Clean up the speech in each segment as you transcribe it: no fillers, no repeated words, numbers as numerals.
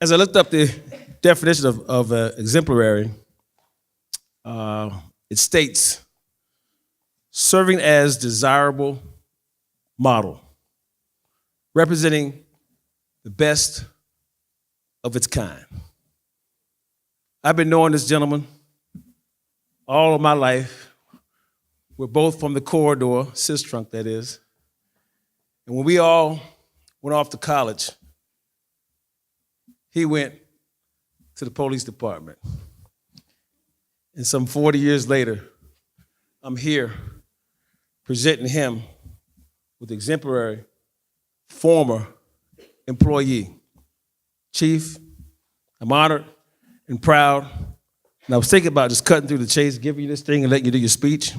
As I looked up the definition of exemplary, it states serving as desirable model, representing the best of its kind. I've been knowing this gentleman all of my life. We're both from the corridor, sis trunk that is. And when we all went off to college, he went to the police department. And some 40 years later, I'm here presenting him with exemplary former employee. Chief, I'm honored and proud. And I was thinking about just cutting through the chase, giving you this thing and letting you do your speech.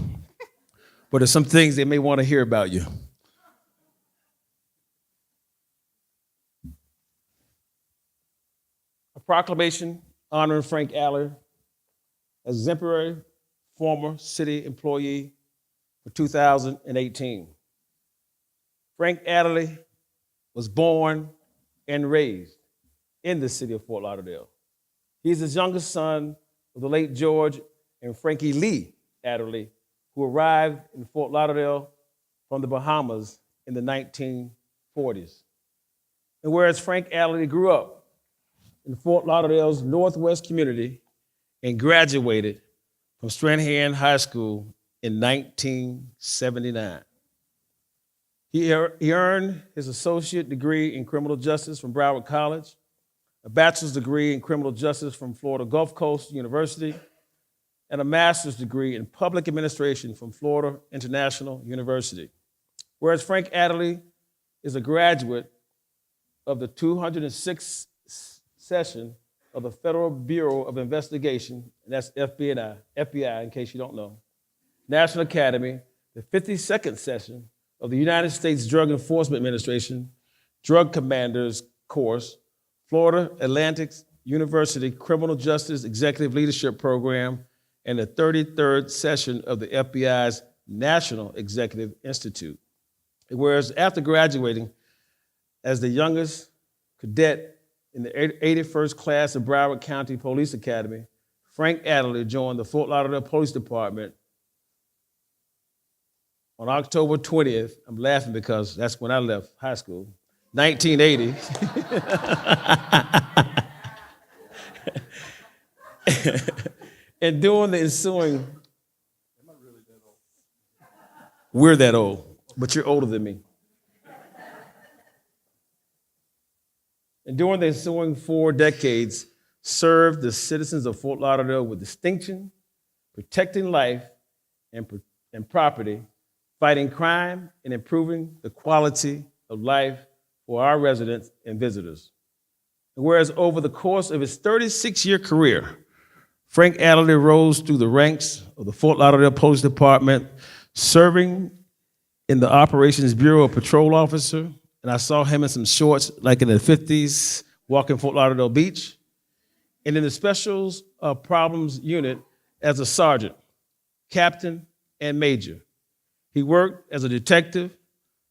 But there's some things they may want to hear about you. A proclamation honoring Frank Adderley as exemplary former city employee for 2018. Frank Adderley was born and raised in the city of Fort Lauderdale. He's the youngest son of the late George and Frankie Lee Adderley, who arrived in Fort Lauderdale from the Bahamas in the 1940s. And whereas Frank Adderley grew up in Fort Lauderdale's Northwest community and graduated from Stranahan High School in 1979. He earned his associate degree in criminal justice from Broward College, a bachelor's degree in criminal justice from Florida Gulf Coast University, and a master's degree in public administration from Florida International University. Whereas Frank Adderley is a graduate of the 206th session of the Federal Bureau of Investigation, and that's FBI in case you don't know, National Academy, the 52nd session of the United States Drug Enforcement Administration Drug Commanders Course, Florida Atlantic University Criminal Justice Executive Leadership Program, and the 33rd session of the FBI's National Executive Institute. Whereas after graduating as the youngest cadet in the 81st class of Broward County Police Academy, Frank Adderley joined the Fort Lauderdale Police Department on October 20th. I'm laughing because that's when I left high school, 1980. And during the ensuing, we're that old, but you're older than me. And during the ensuing 4 decades, served the citizens of Fort Lauderdale with distinction, protecting life and property, fighting crime, and improving the quality of life for our residents and visitors. And whereas over the course of his 36-year career, Frank Adderley rose through the ranks of the Fort Lauderdale Police Department, serving in the Operations Bureau of Patrol Officer, and I saw him in some shorts like in the 50s, walking Fort Lauderdale Beach, and in the Special Problems Unit as a sergeant, captain, and major. He worked as a detective,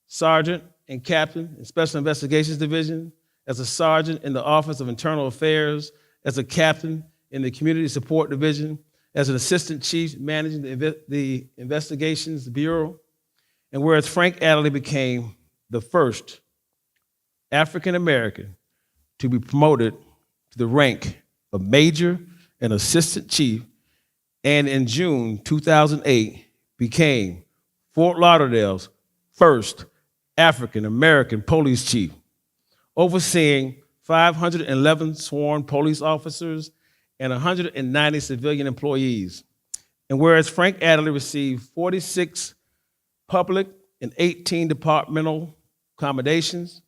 sergeant, and captain in Special Investigations Division, as a sergeant in the Office of Internal Affairs, as a captain in the Community Support Division, as an assistant chief managing the Investigations Bureau. And whereas Frank Adderley became the first African American to be promoted to the rank of major and assistant chief, and in June 2008 became Fort Lauderdale's first African American police chief, overseeing 511 sworn police officers and 190 civilian employees. And whereas Frank Adderley received 46 public and 18 departmental commendations,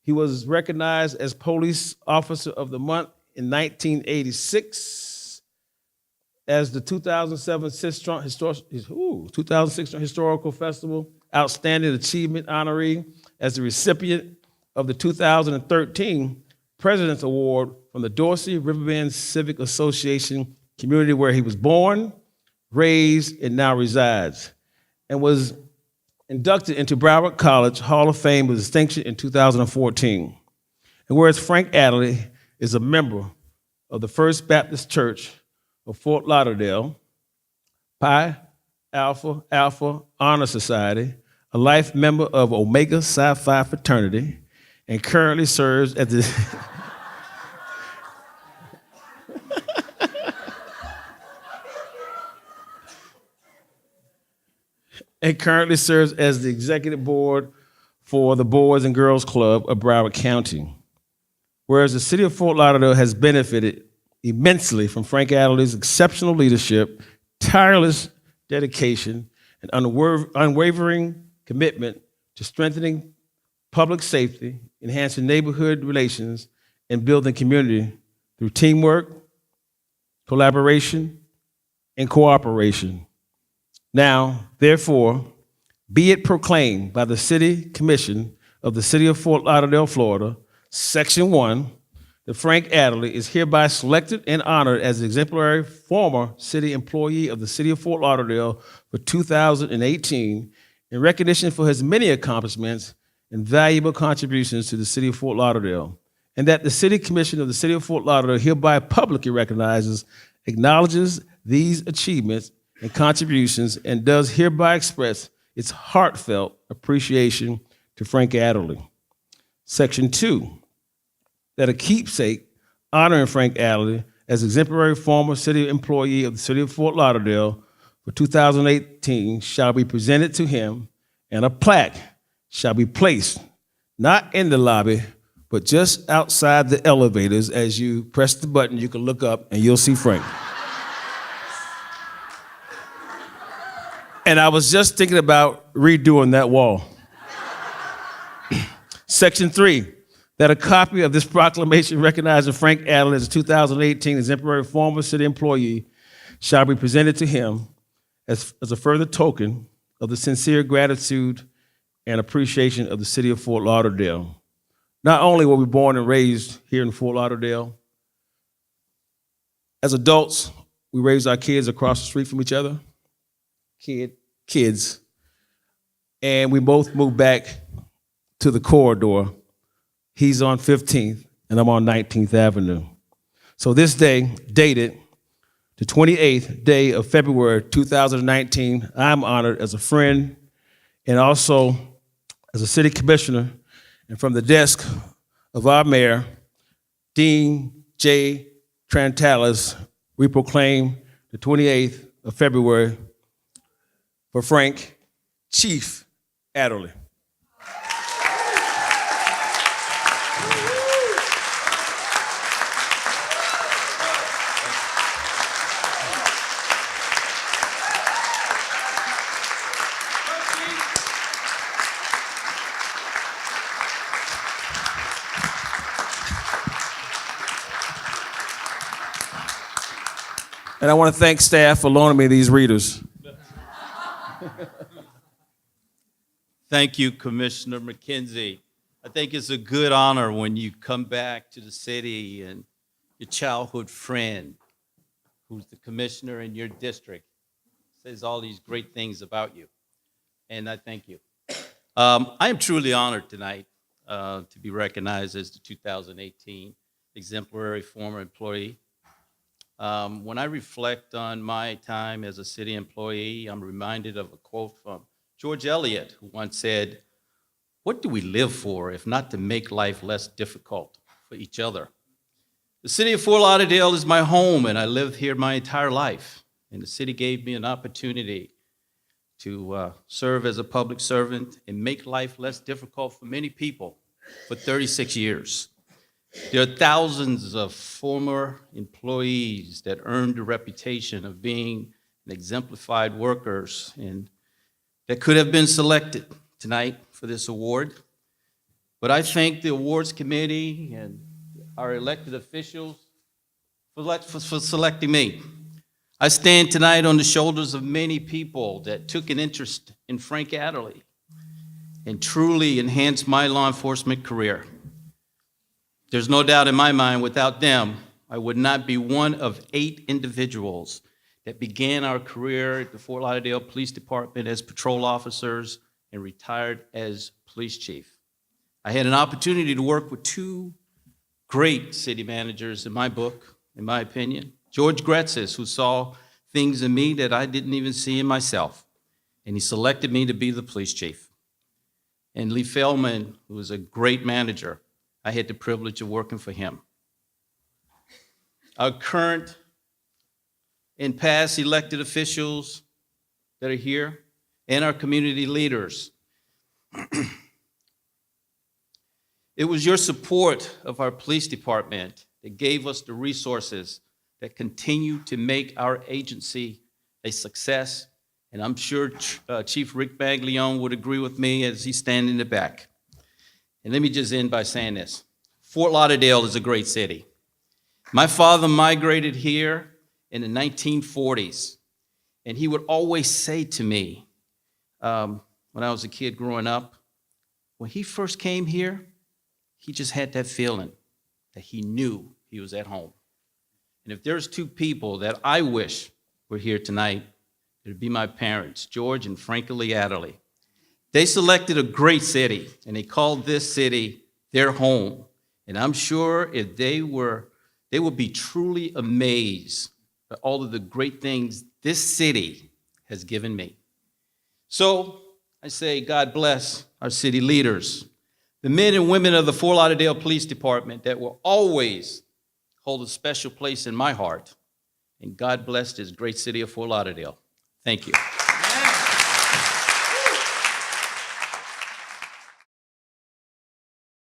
he was recognized as Police Officer of the Month in 1986, as the 2007 2006 Historical Festival Outstanding Achievement honoree, as the recipient of the 2013 President's Award from the Dorsey Riverbend Civic Association community where he was born, raised, and now resides, and was inducted into Broward College Hall of Fame with distinction in 2014. And whereas Frank Adderley is a member of the First Baptist Church of Fort Lauderdale, Pi Alpha Alpha Honor Society, a life member of Omega Psi Phi fraternity, and currently serves as the and currently serves as the executive board for the Boys and Girls Club of Broward County. Whereas the city of Fort Lauderdale has benefited immensely from Frank Adderley's exceptional leadership, tireless dedication, and unwavering commitment to strengthening public safety, enhancing neighborhood relations, and building community through teamwork, collaboration, and cooperation. Now, therefore, be it proclaimed by the City Commission of the City of Fort Lauderdale, Florida, Section 1, that Frank Adderley is hereby selected and honored as the exemplary former city employee of the City of Fort Lauderdale for 2018 in recognition for his many accomplishments and valuable contributions to the City of Fort Lauderdale, and that the City Commission of the City of Fort Lauderdale hereby publicly recognizes, acknowledges these achievements and contributions, and does hereby express its heartfelt appreciation to Frank Adderley. Section 2, that a keepsake honoring Frank Adderley as exemplary former city employee of the City of Fort Lauderdale for 2018 shall be presented to him, and a plaque shall be placed, not in the lobby, but just outside the elevators. As you press the button, you can look up and you'll see Frank. And I was just thinking about redoing that wall. Section 3, that a copy of this proclamation recognizing Frank Adderley as a 2018 exemplary former city employee shall be presented to him as a further token of the sincere gratitude and appreciation of the City of Fort Lauderdale. Not only were we born and raised here in Fort Lauderdale, as adults, we raised our kids across the street from each other, kids, and we both moved back to the corridor. He's on 15th, and I'm on 19th Avenue. So this day, dated the 28th day of February 2019, I'm honored as a friend and also as a city commissioner, and from the desk of our mayor, Dean J. Trantalis, we proclaim the 28th of February for Frank Chief Adderley. And I want to thank staff for loaning me these readers. Thank you, Commissioner McKenzie. I think it's a good honor when you come back to the city and your childhood friend, who's the commissioner in your district, says all these great things about you. And I thank you. I am truly honored tonight to be recognized as the 2018 exemplary former employee. When I reflect on my time as a city employee, I'm reminded of a quote from George Eliot, who once said, "What do we live for if not to make life less difficult for each other?" The city of Fort Lauderdale is my home, and I lived here my entire life. And the city gave me an opportunity to serve as a public servant and make life less difficult for many people for 36 years. There are thousands of former employees that earned the reputation of being exemplified workers and that could have been selected tonight for this award. But I thank the awards committee and our elected officials for selecting me. I stand tonight on the shoulders of many people that took an interest in Frank Adderley and truly enhanced my law enforcement career. There's no doubt in my mind, without them, I would not be one of 8 individuals that began our career at the Fort Lauderdale Police Department as patrol officers and retired as police chief. I had an opportunity to work with 2 great city managers in my book, in my opinion. George Gretzis, who saw things in me that I didn't even see in myself, and he selected me to be the police chief. And Lee Feldman, who was a great manager, I had the privilege of working for him. Our current and past elected officials that are here, and our community leaders. It was your support of our police department that gave us the resources that continue to make our agency a success. And I'm sure Chief Rick Baglione would agree with me as he's standing in the back. And let me just end by saying this. Fort Lauderdale is a great city. My father migrated here in the 1940s, and he would always say to me, when I was a kid growing up, when he first came here, he just had that feeling that he knew he was at home. And if there's two people that I wish were here tonight, it would be my parents, George and Frankly Adderley. They selected a great city, and they called this city their home. And I'm sure if they would be truly amazed at all of the great things this city has given me. So I say, God bless our city leaders, the men and women of the Fort Lauderdale Police Department that will always hold a special place in my heart. And God bless this great city of Fort Lauderdale. Thank you.